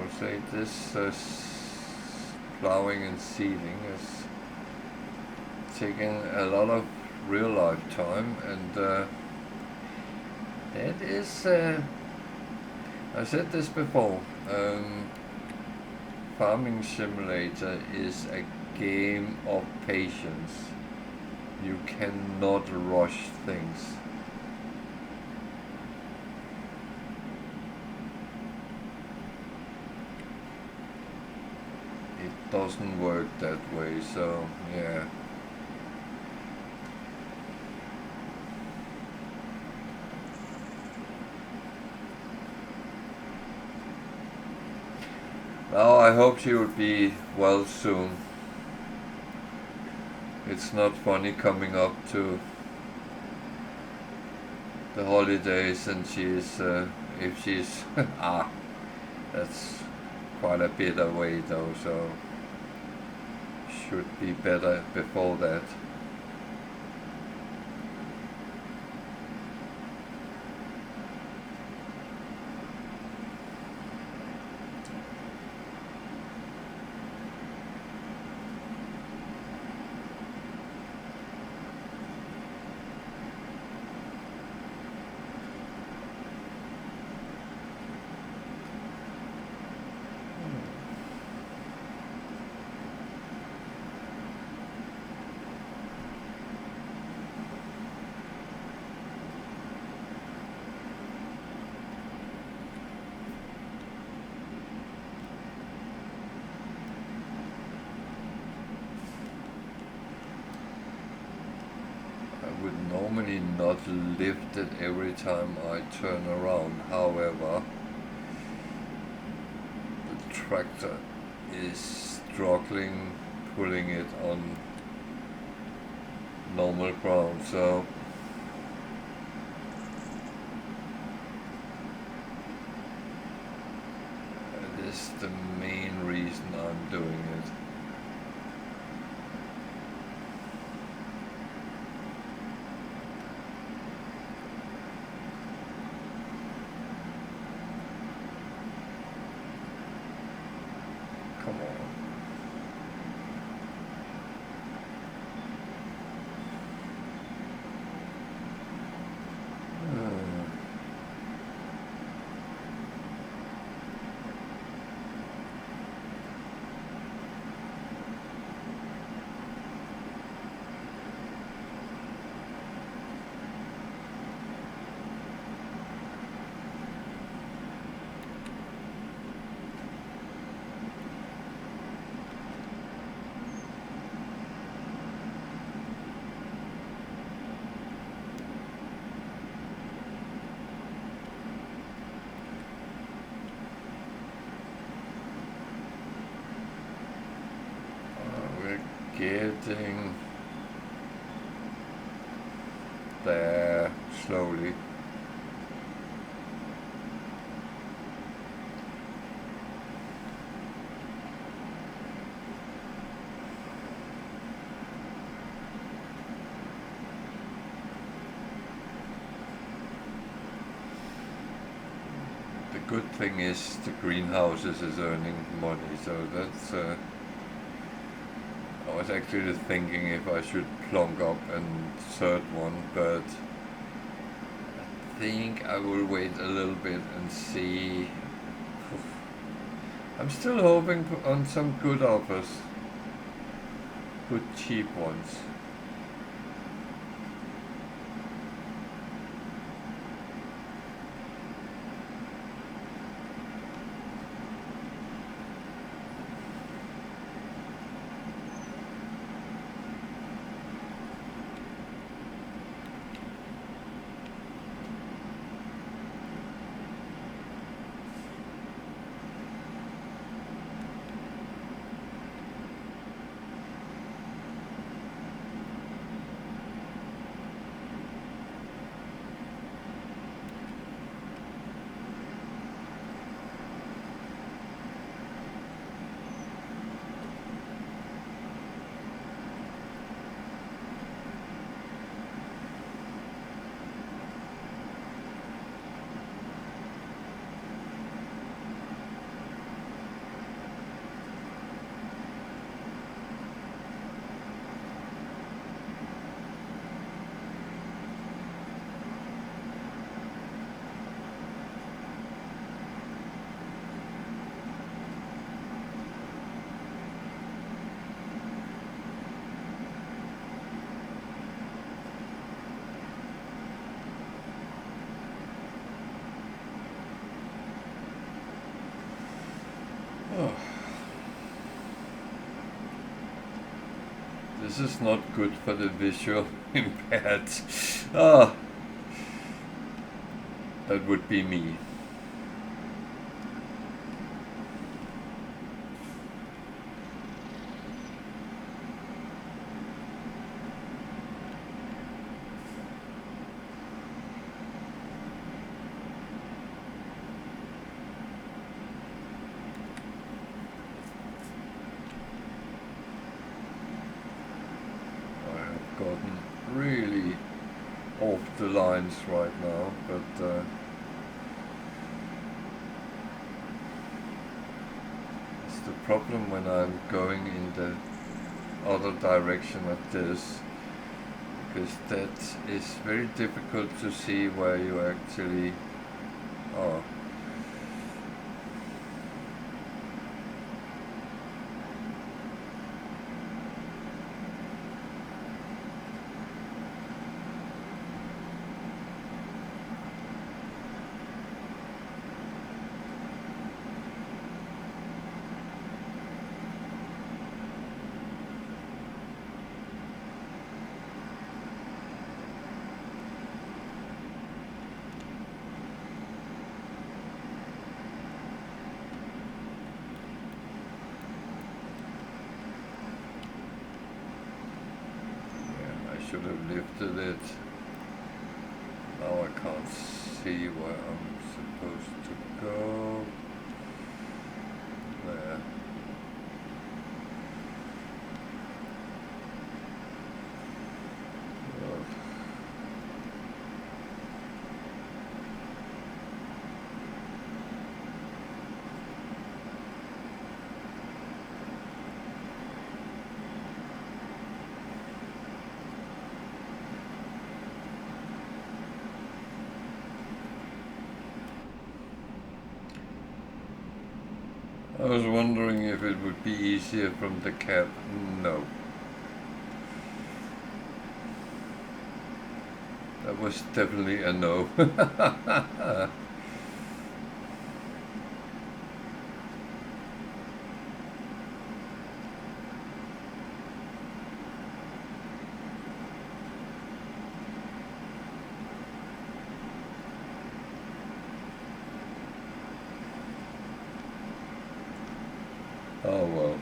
would say this plowing and seeding is taking a lot of real life time, and it is, I said this before, Farming Simulator is a game of patience. You cannot rush things. It doesn't work that way, so yeah. Well, I hope she will be well soon. It's not funny coming up to the holidays and she's, if she's, that's quite a bit away though, so should be better before that. Would normally not lift it every time I turn around. However, the tractor is struggling pulling it on normal ground, so that is the main reason I'm doing it. Come on. We're getting there slowly. The good thing is the greenhouses is earning money, so that's I was actually thinking if I should plonk up a third one, but I think I will wait a little bit and see. I'm still hoping on some good offers, good cheap ones. This is not good for the visual impaired. Ah, that would be me. Gotten really off the lines right now, but it's the problem when I'm going in the other direction of this, because that is very difficult to see where you actually are. Should have lifted it. Now I can't see where I'm supposed to go. There. I was wondering if it would be easier from the cab. No. That was definitely a no. Oh well.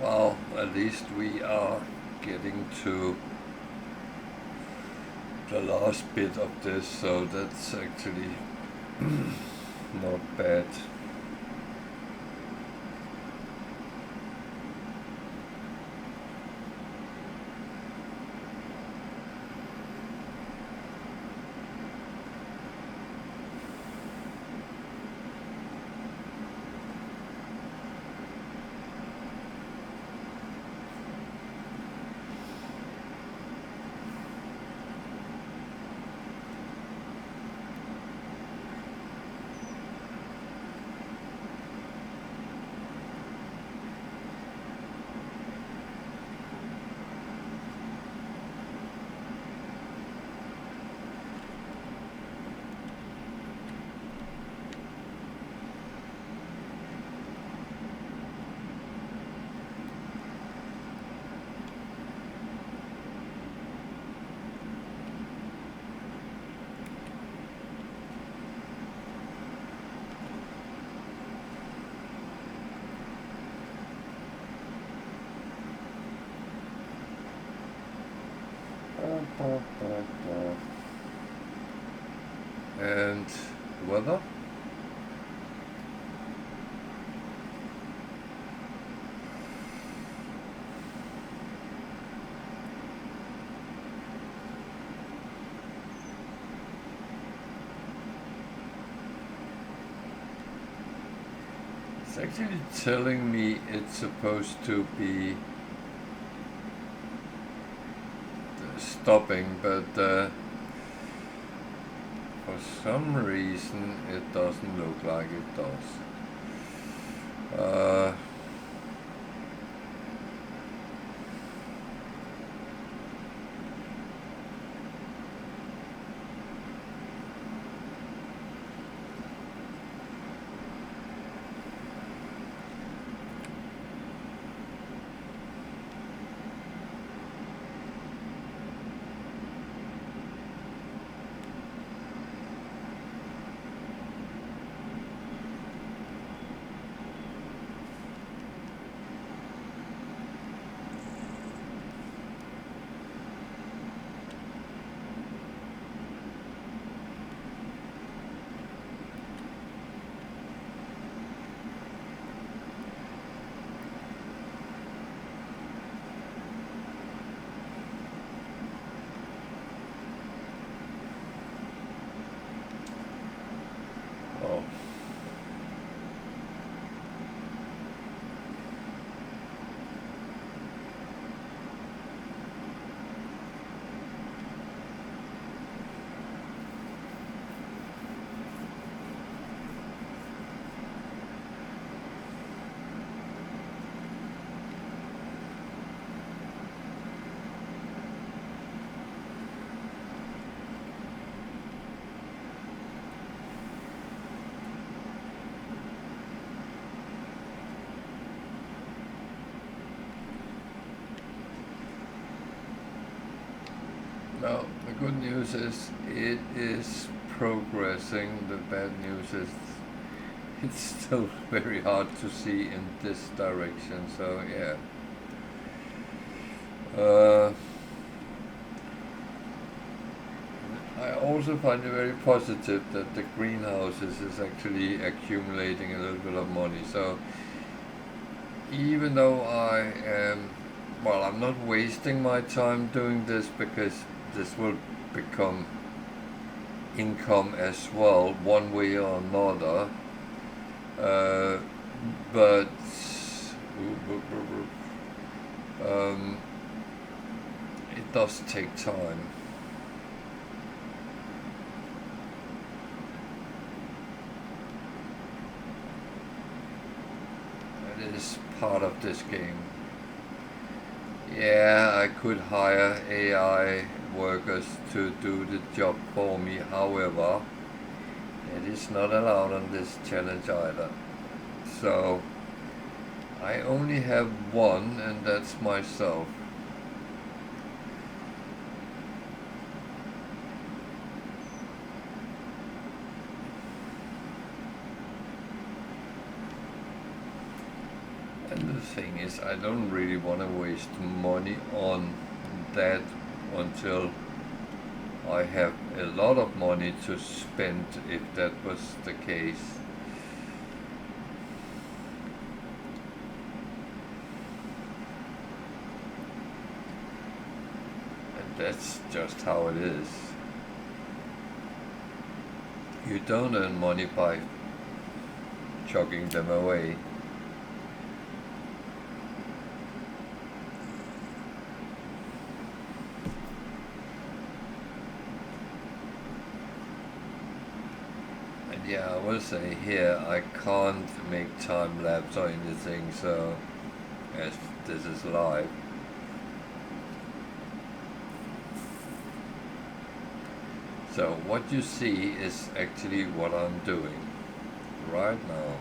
Well, at least we are getting to the last bit of this, so that's actually not bad. And weather. It's actually telling me it's supposed to be stopping, but for some reason it doesn't look like it does. Oh. Now, the good news is it is progressing. The bad news is it's still very hard to see in this direction, so yeah. I also find it very positive that the greenhouses is actually accumulating a little bit of money. So even though I am, well, I'm not wasting my time doing this because this will become income as well, one way or another. But it does take time. It is part of this game. Yeah, I could hire AI workers to do the job for me. However, it is not allowed on this challenge either. So I only have one, and that's myself. And the thing is, is I don't really want to waste money on that until I have a lot of money to spend, if that was the case. And that's just how it is. You don't earn money by chucking them away. And yeah, I will say here I can't make time lapse or anything, so as this is live. So what you see is actually what I'm doing right now.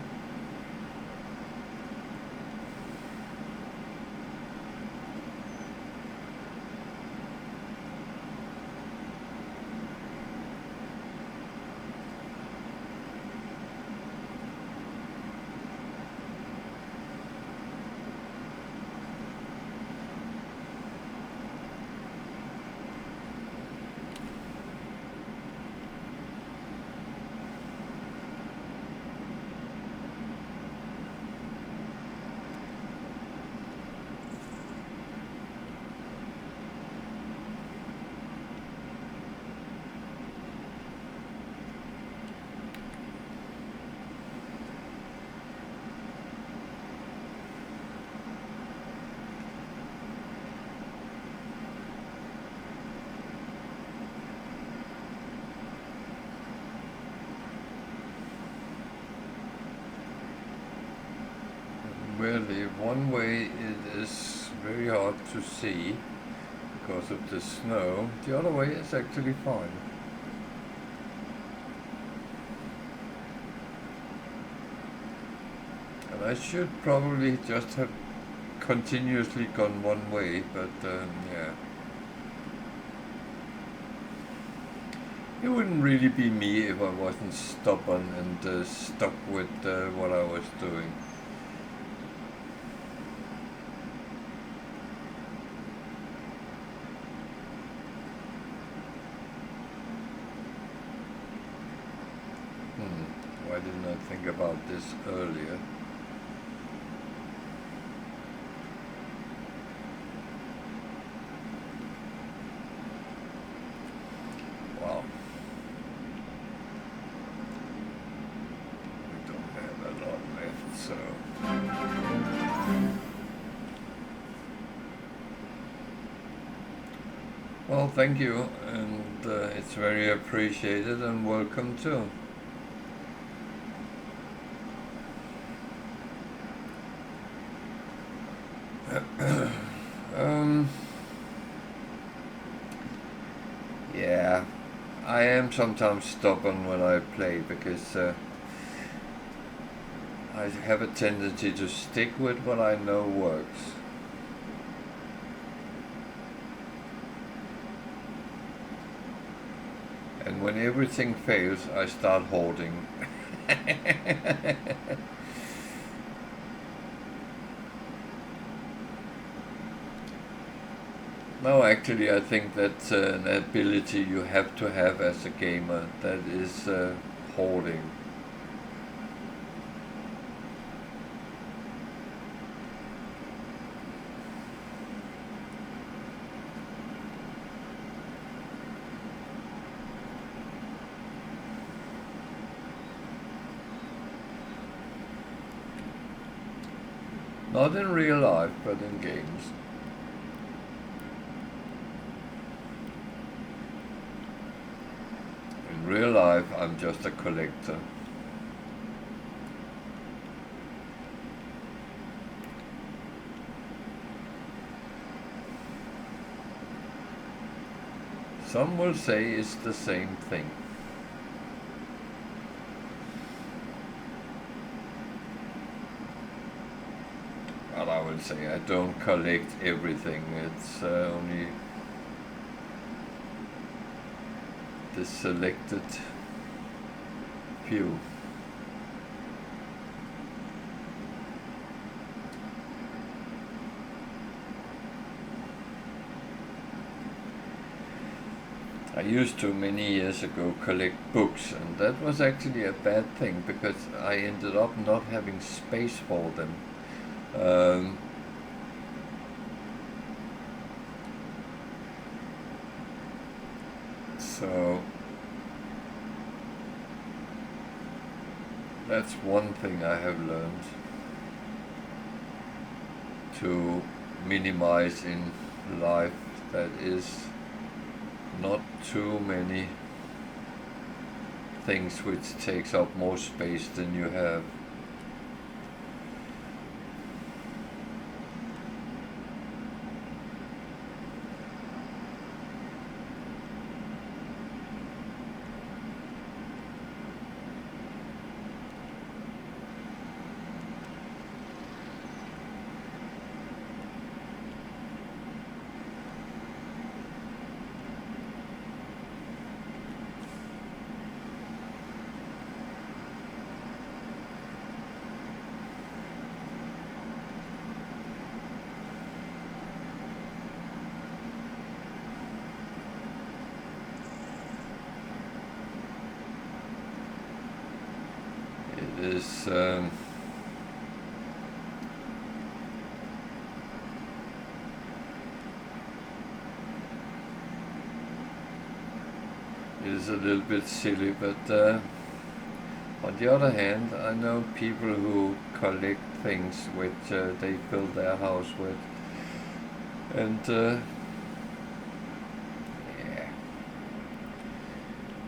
Really, one way it is very hard to see because of the snow. The other way is actually fine. And I should probably just have continuously gone one way, but yeah. It wouldn't really be me if I wasn't stubborn and stuck with what I was doing. Why didn't I think about this earlier? Wow. We don't have a lot left, so... Well, thank you, and it's very appreciated, and welcome too. Yeah, I am sometimes stubborn when I play because I have a tendency to stick with what I know works. And when everything fails, I start hoarding. No, actually, I think that's an ability you have to have as a gamer. That is hoarding. Not in real life, but in games. In real life, I'm just a collector. Some will say it's the same thing. But I would say I don't collect everything. It's only the selected few. I used to many years ago collect books, and that was actually a bad thing because I ended up not having space for them. Um, so that's one thing I have learned to minimize in life, that is not too many things which takes up more space than you have. It is it is a little bit silly, but on the other hand, I know people who collect things which they fill their house with, and yeah,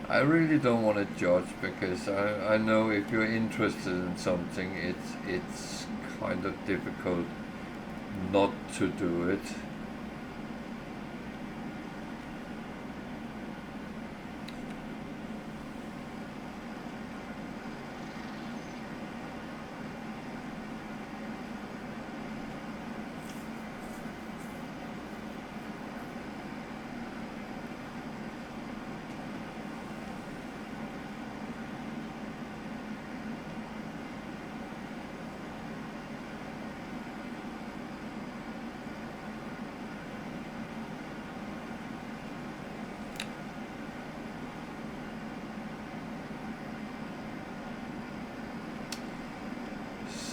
I really don't want to judge because I know if you're interested in something, it's kind of difficult not to do it.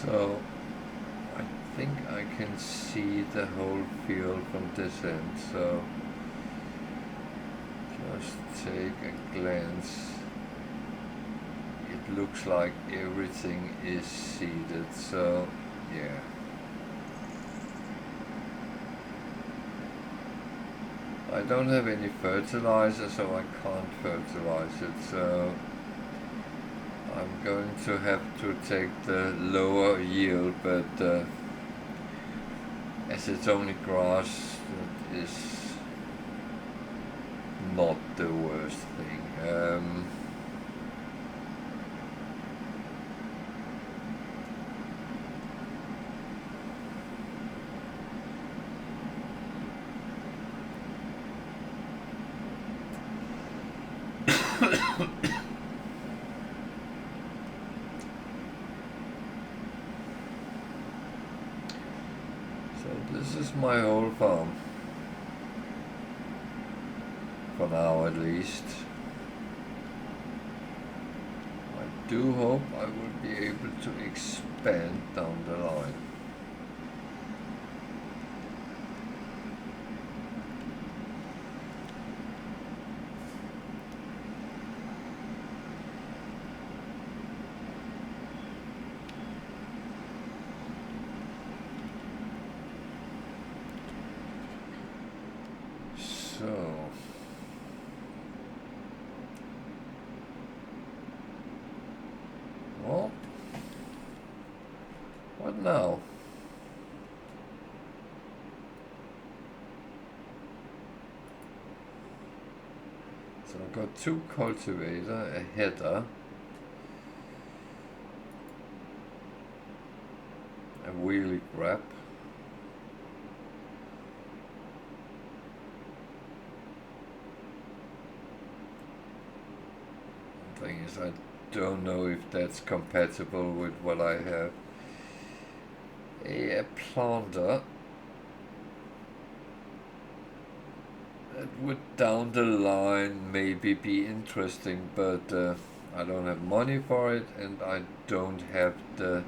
So I think I can see the whole field from this end, so just take a glance. It looks like everything is seeded, so yeah. I don't have any fertilizer, so I can't fertilize it, so I'm going to have to take the lower yield, but as it's only grass, that is not the worst thing. So this is my whole farm, for now at least. I do hope I will be able to expand down the line. So well, what now? So I've got two cultivator, a header, a wheelie grab, thing is I don't know if that's compatible with what I have. A planter, That would down the line maybe be interesting, but I don't have money for it, and I don't have the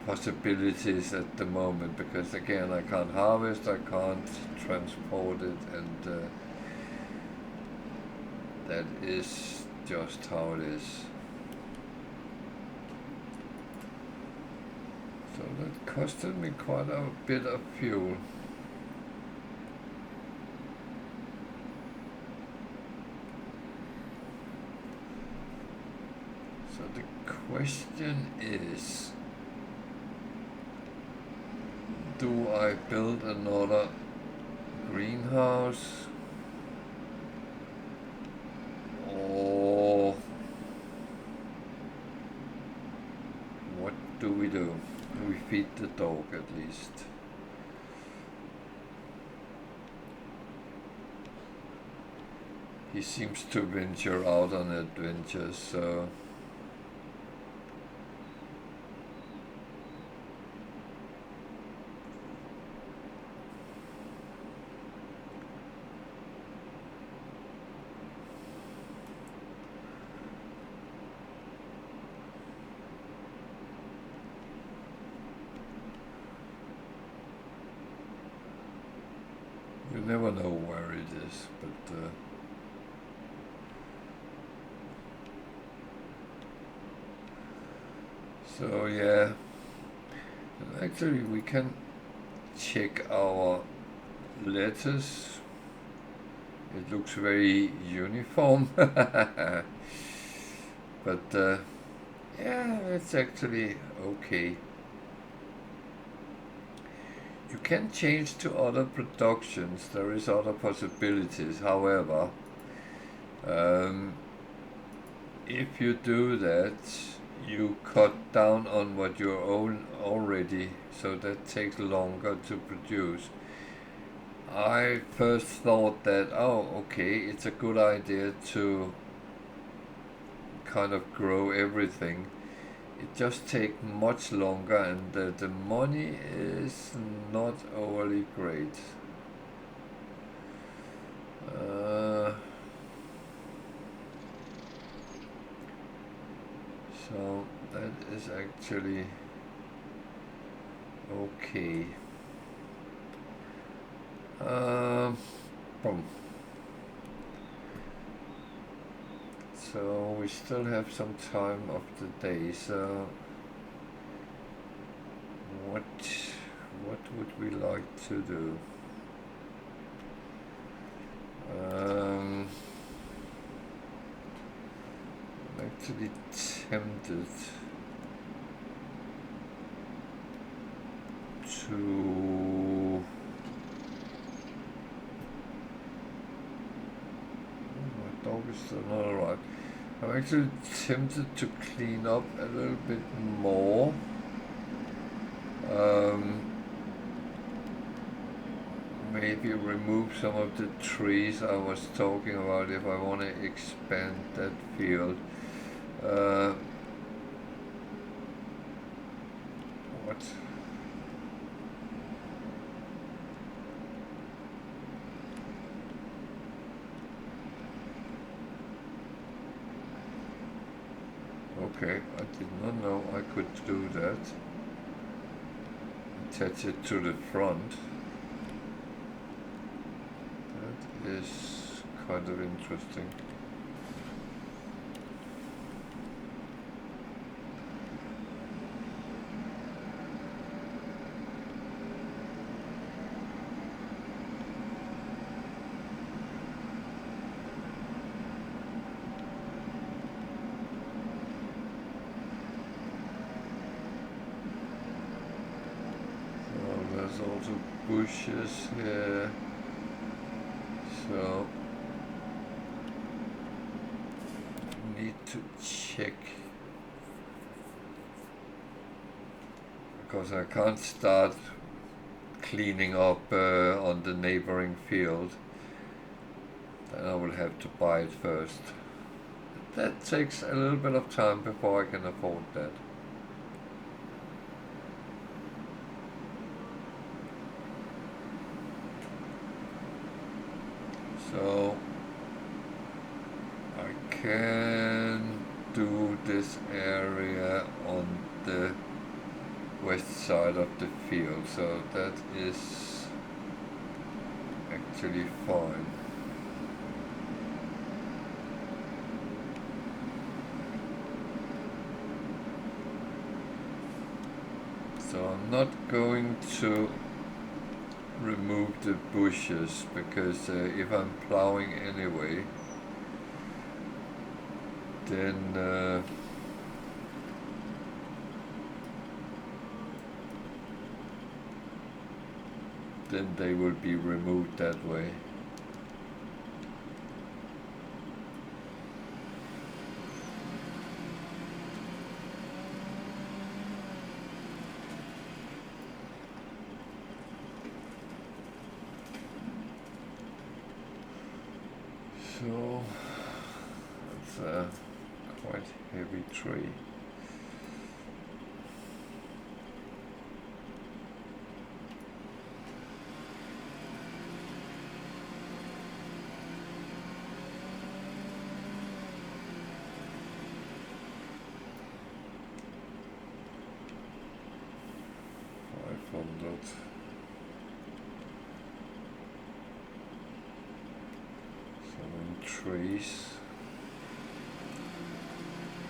possibilities at the moment, because again I can't harvest, I can't transport it, and that is just how it is. So that costed me quite a bit of fuel. So the question is, do I build another greenhouse, or what do we do? We feed the dog at least. He seems to venture out on adventures, so you never know where it is, but so yeah, actually we can check our lettuce. It looks very uniform, but yeah, it's actually okay. You can change to other productions, there is other possibilities. However, if you do that, you cut down on what you own already, so that takes longer to produce. I first thought that, oh, okay, it's a good idea to kind of grow everything. It just takes much longer, and the money is not overly great. So that is actually okay. Boom. So we still have some time of the day, so what would we like to do? I'm actually tempted to my dog is still not arrived. I'm actually tempted to clean up a little bit more. Maybe remove some of the trees I was talking about if I want to expand that field. What? Okay, I did not know I could do that. Attach it to the front. That is kind of interesting. There's also bushes here, so need to check, because I can't start cleaning up on the neighboring field. Then I will have to buy it first. That takes a little bit of time before I can afford that. So I can do this area on the west side of the field, so that is actually fine. So I'm not going to remove the bushes, because if I'm plowing anyway, then then they will be removed that way. So it's a quite heavy tree. Trees.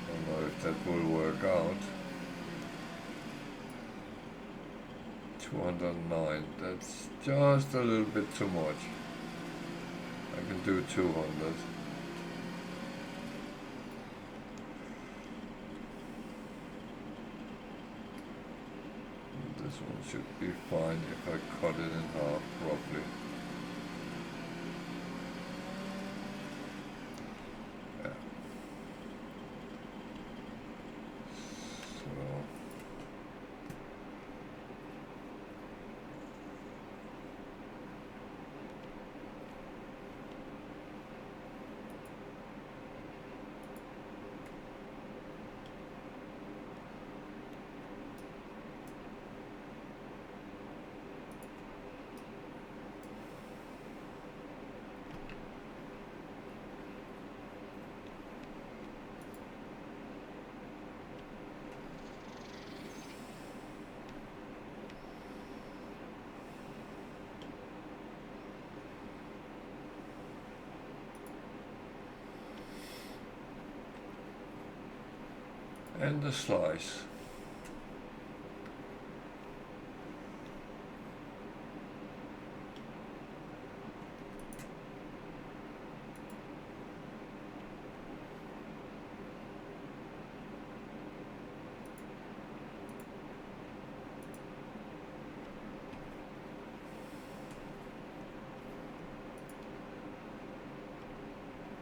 I don't know if that will work out. 209, that's just a little bit too much. I can do 200. This one should be fine if I cut it in half properly. And a slice.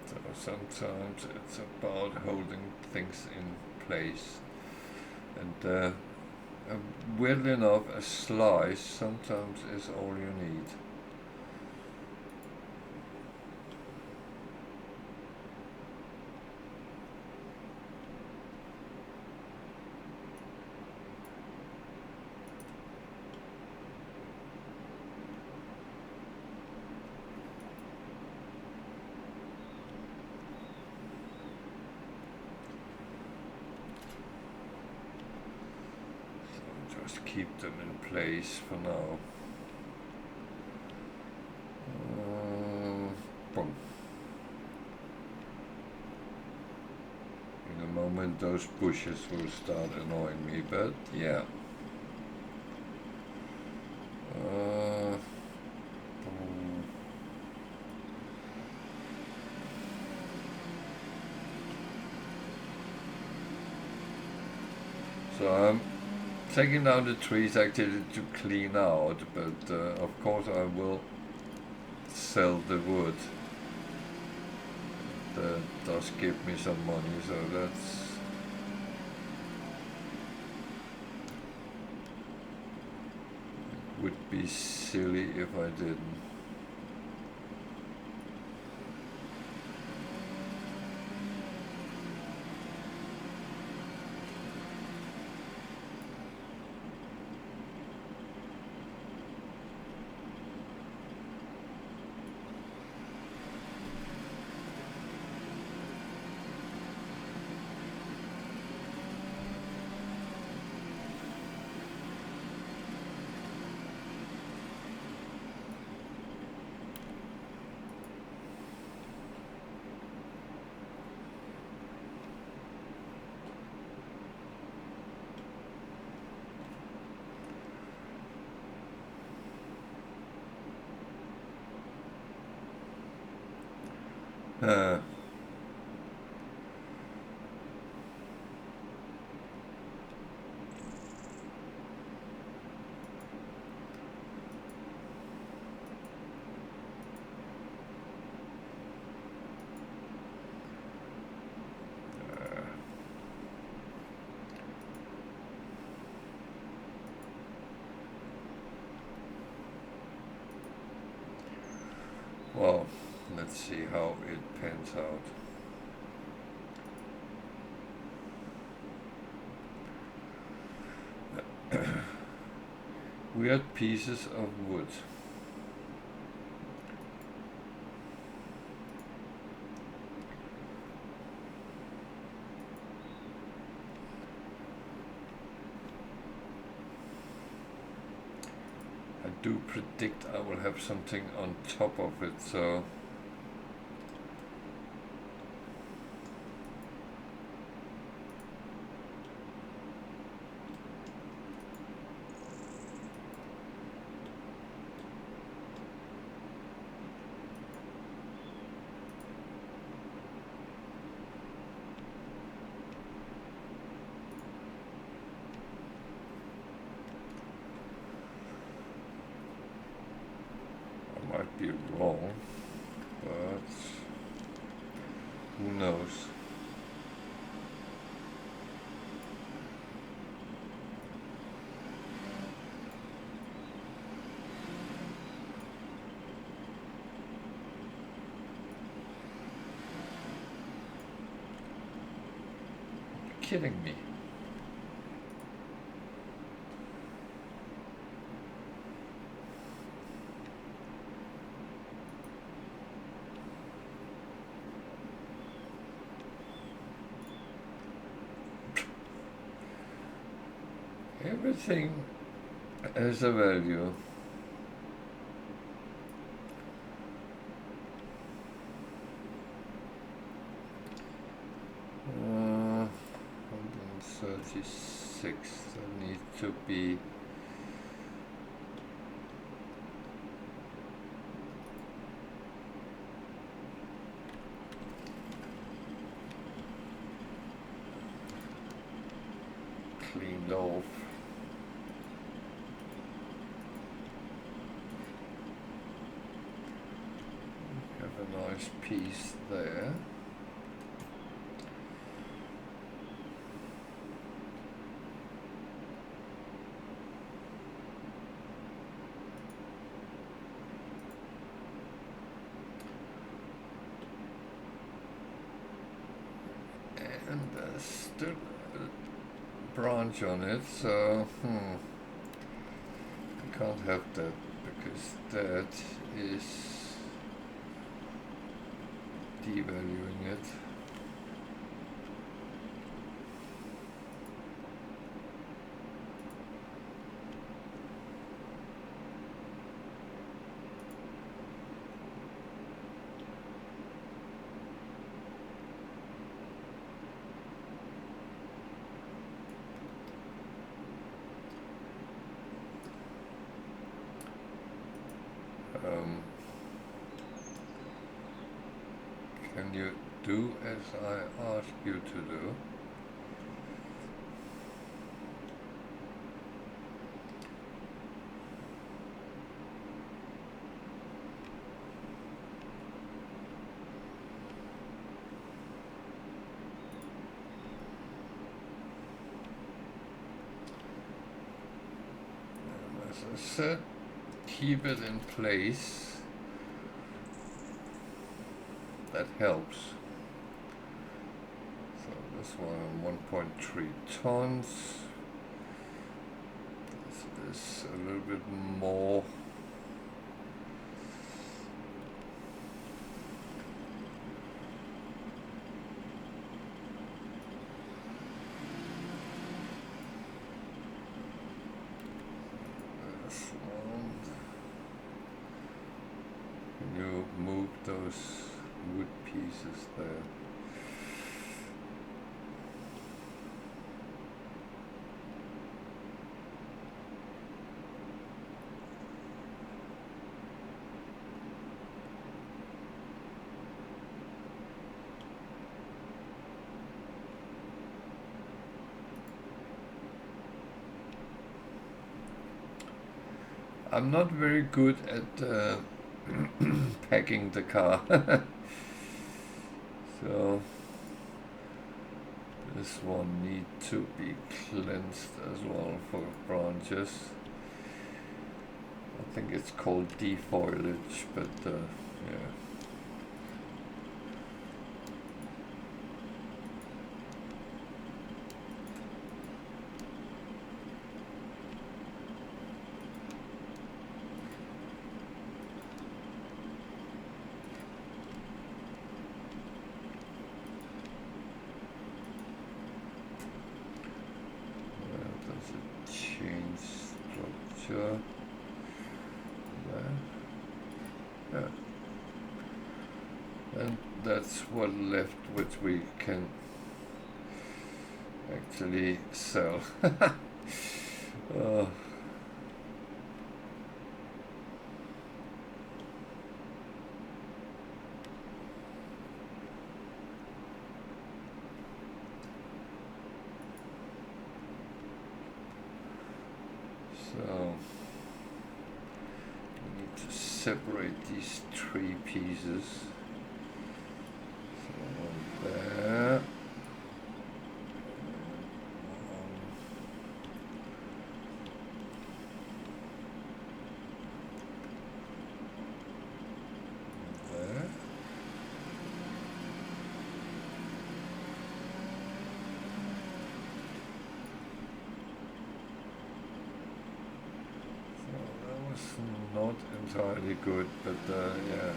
So sometimes it's about holding things in place, and weirdly enough, a slice sometimes is all you need. Just keep them in place for now. Boom. In a moment those bushes will start annoying me, but yeah. So I'm taking down the trees actually to clean out, but of course I will sell the wood. That does give me some money, so that's would be silly if I didn't. Uh, well, let's see how it pans out. Weird pieces of wood. I do predict I will have something on top of it, so I might be wrong, but who knows? Kidding me. Everything has a value. Uh, 136. That needs to be cleaned off. Have a nice piece there. And there's still a branch on it, so I can't have that because that is devaluing it. Can you do as I ask you to do? And as I said, keep it in place. That helps. So this one 1.3 tons. This is a little bit more. This one. Can you move those wood pieces there? I'm not very good at packing the car. So this one needs to be cleansed as well for branches. I think it's called defoliage, but yeah. Does it change structure? Yeah. And that's what left, which we can actually sell. uh, so we need to separate these three pieces. So one there. There. Not entirely good, but yeah.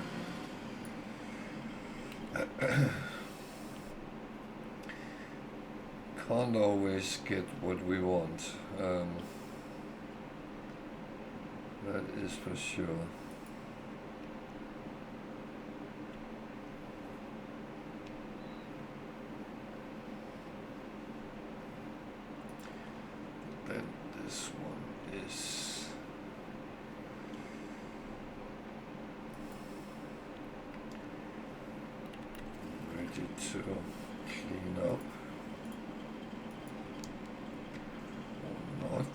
Can't always get what we want. That is for sure. Then this one is ready to clean up or not.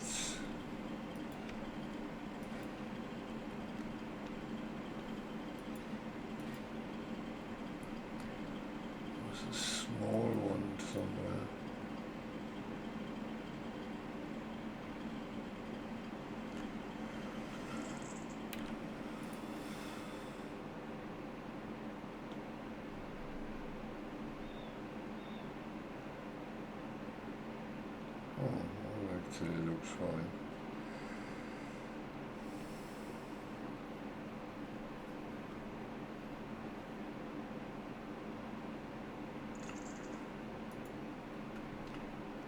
There's a small one somewhere. Actually looks fine.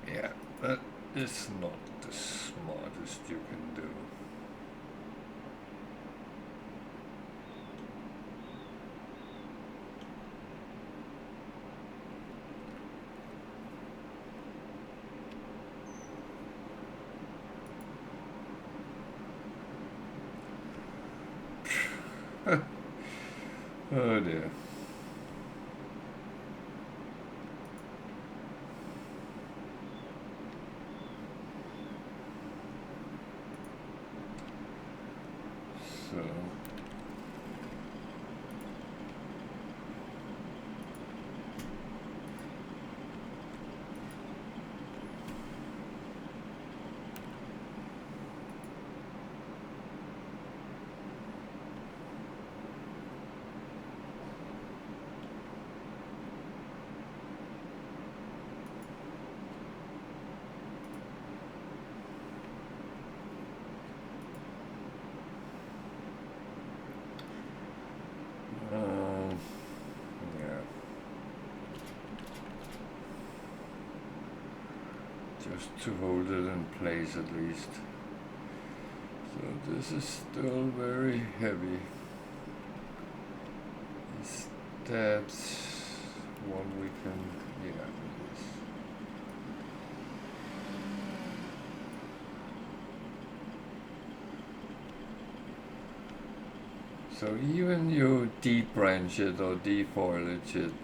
Yeah, that is not the smartest you can do. Oh dear. So yeah, just to hold it in place at least. So this is still very heavy. Is that one we can, yeah, it is. So even you debranch it or defoliage it, it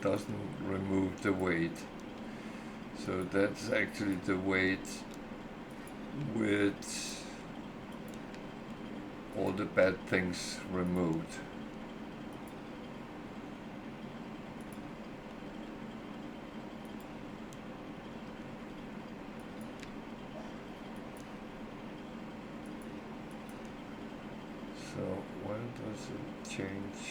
doesn't remove the weight. So that's actually the weight with all the bad things removed. So when does it change?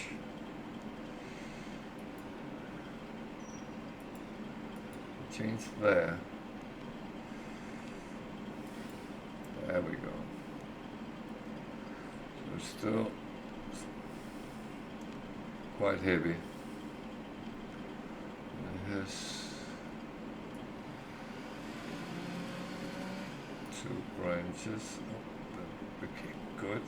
Change there. There we go. So still quite heavy. It has 2 branches. Oh, that became good.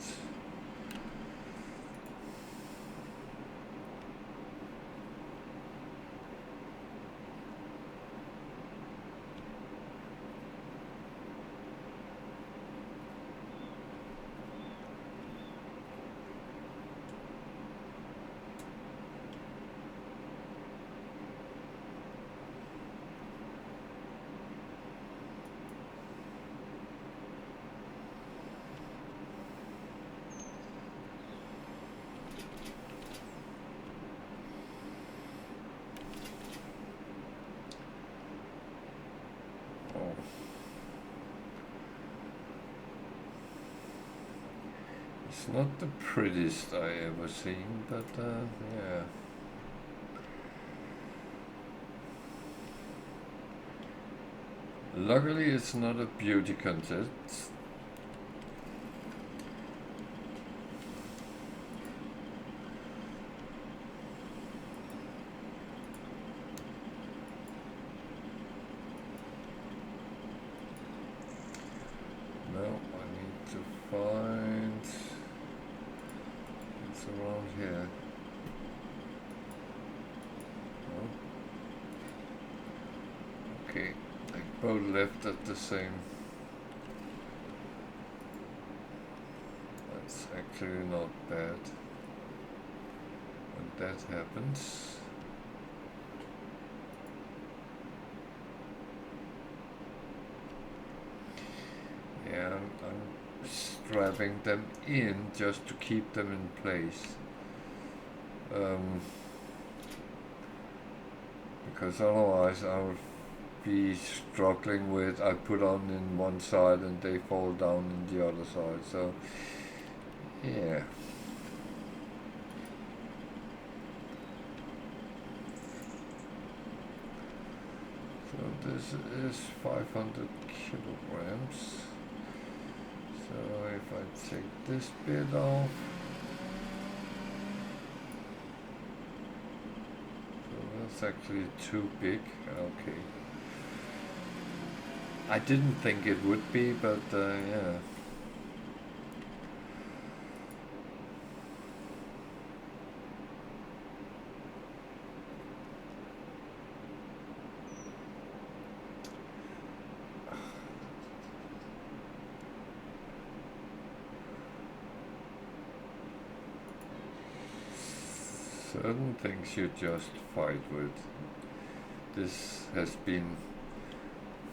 It's not the prettiest I ever seen, but yeah. Luckily it's not a beauty contest. No, I need to find... it's around here. Oh. Okay, they both left at the same. That's actually not bad when that happens. Yeah, I'm strapping them in just to keep them in place. Because otherwise I would be struggling with, I put on in one side and they fall down in the other side, so yeah. So this is 500 kilograms. So if I take this bit off, so that's actually too big. Okay. I didn't think it would be, but yeah. Certain things you just fight with. This has been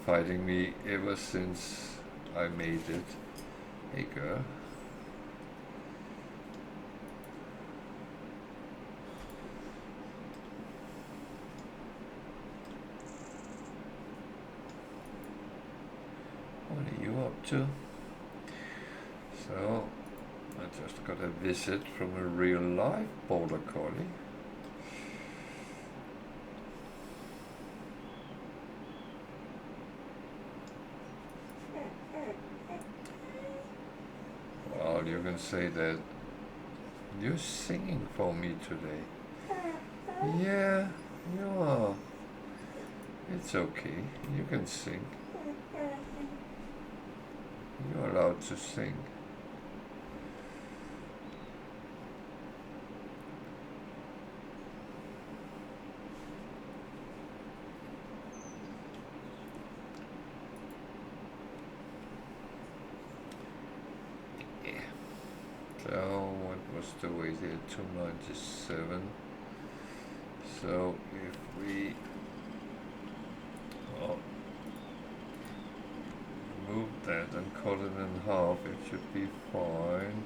fighting me ever since I made it. Hey girl. What are you up to? So, I just got a visit from a real life border collie. Well, you can say that you're singing for me today. Yeah, you are. It's okay, you can sing. You're allowed to sing. So what was the weight here? 297. So if we move that and cut it in half, it should be fine.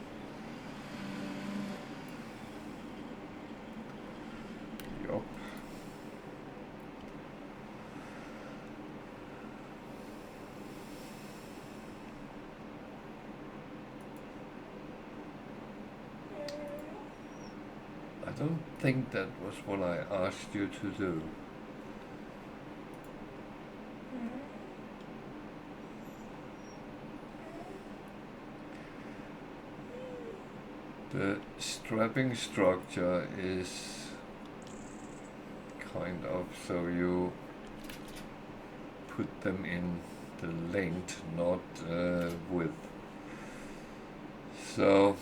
don't think that was what I asked you to do. The strapping structure is kind of so you put them in the length, not width. So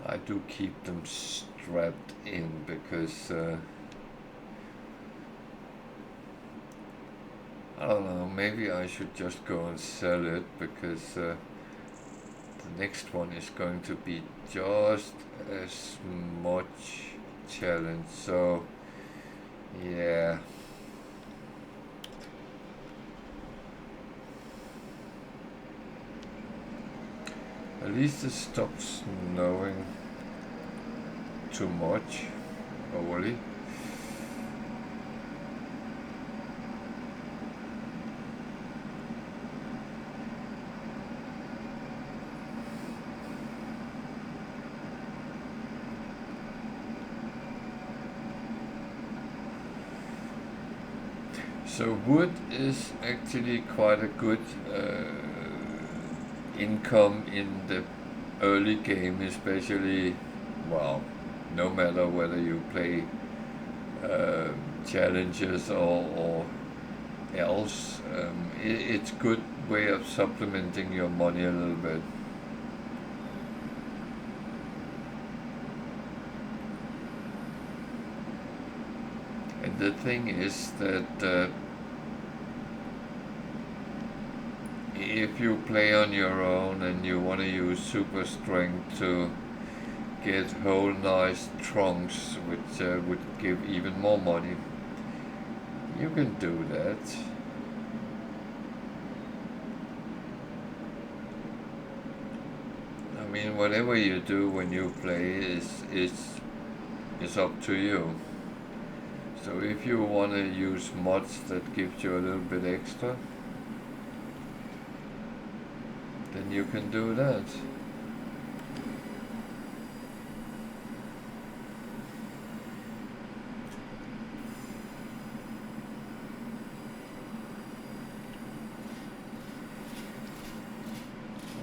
I do keep them strapped in because I don't know, maybe I should just go and sell it because the next one is going to be just as much challenge. So yeah. At least it stops snowing too much, overly. So wood is actually quite a good income in the early game, especially, well, no matter whether you play challenges or else, it's good way of supplementing your money a little bit. And the thing is that if you play on your own and you want to use super strength to get whole nice trunks, which would give even more money, you can do that. I mean, whatever you do when you play is up to you. So if you want to use mods that gives you a little bit extra, then you can do that.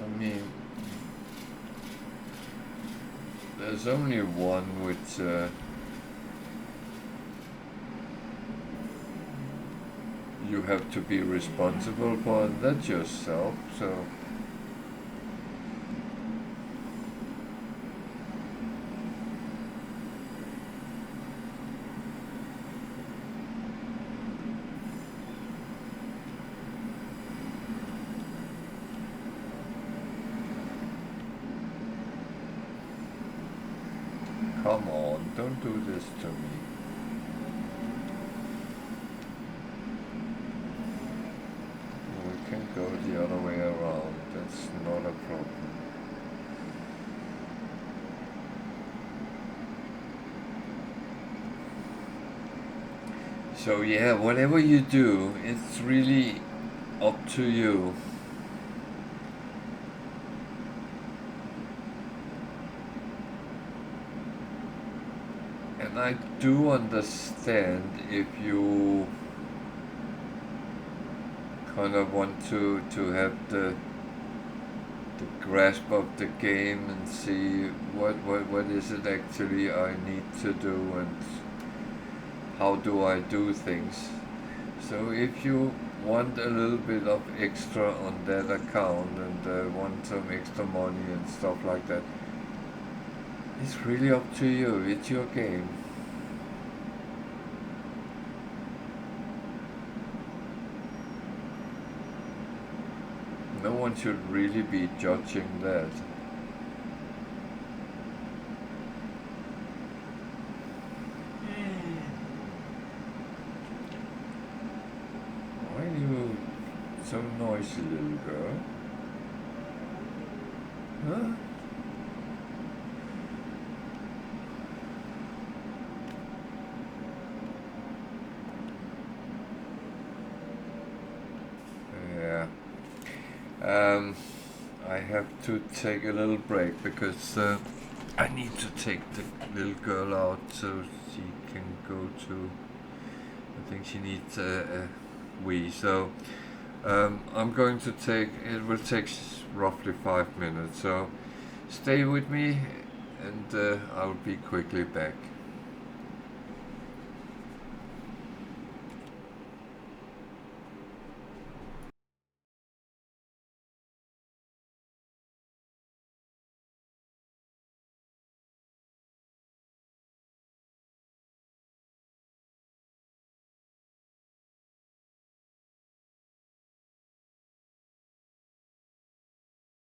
I mean, there's only one which you have to be responsible for, and that's yourself. So come on, don't do this to me. We can go the other way around, that's not a problem. So yeah, whatever you do, it's really up to you. And I do understand if you kind of want to have the grasp of the game and see what is it actually I need to do and how do I do things. So if you want a little bit of extra on that account and want some extra money and stuff like that, it's really up to you. It's your game. No one should really be judging that. so noisy, little girl. Huh? Yeah. I have to take a little break because I need to take the little girl out so she can go to. I think she needs a wee. So I'm going to take. It will take roughly 5 minutes. So stay with me, and I'll be quickly back.